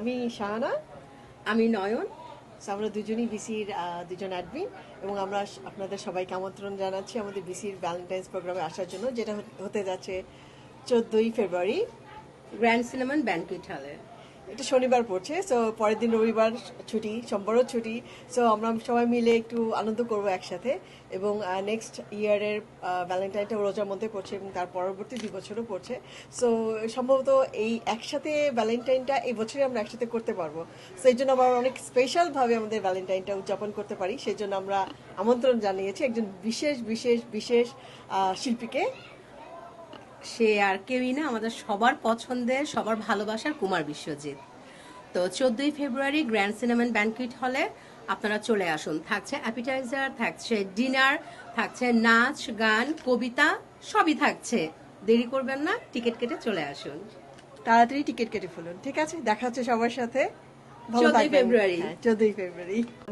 আমি শাহানা। আমি নয়ন। আমরা দুজনই বিসির দুজন অ্যাডমিন এবং আমরা আপনাদের সবাইকে আমন্ত্রণ জানাচ্ছি আমাদের বিসির ভ্যালেন্টাইন্স প্রোগ্রামে আসার জন্য, যেটা হতে যাচ্ছে 14ই ফেব্রুয়ারি গ্র্যান্ড সিনেমান ব্যানকুয়েট হলে। এটা শনিবার পড়ছে, সো পরের দিন রবিবার ছুটি, সোমবারও ছুটি। সো আমরা সবাই মিলে একটু আনন্দ করব একসাথে। এবং নেক্সট ইয়ারের ভ্যালেন্টাইনটা রোজার মধ্যে পড়ছে এবং তার পরবর্তী 2 বছরও পড়ছে। সো সম্ভবত এই একসাথে ভ্যালেন্টাইনটা এই বছরই আমরা একসাথে করতে পারবো। সো এই জন্য আমরা অনেক স্পেশালভাবে আমাদের ভ্যালেন্টাইনটা উদযাপন করতে পারি, সেই জন্য আমরা আমন্ত্রণ জানিয়েছি একজন বিশেষ বিশেষ বিশেষ শিল্পীকে। সে আর কেউই না, আমাদের সবার পছন্দের, সবার ভালোবাসার কুমার বিশ্বজিৎ। তো 14ই ফেব্রুয়ারি গ্র্যান্ড সিনেমান ব্যানকুয়েট হলে আপনারা চলে আসুন। থাকছে অ্যাপিটাইজার, থাকছে ডিনার, থাকছে নাচ গান কবিতা, সবই থাকছে। দেরি করবেন না, টিকিট কেটে চলে আসুন। তাড়াতাড়ি টিকিট কেটে ফেলুন। ঠিক আছে, দেখা হচ্ছে সবার সাথে। ভালো 14ই থাকবেন। ফেব্রুয়ারি। হ্যাঁ, 14ই ফেব্রুয়ারি।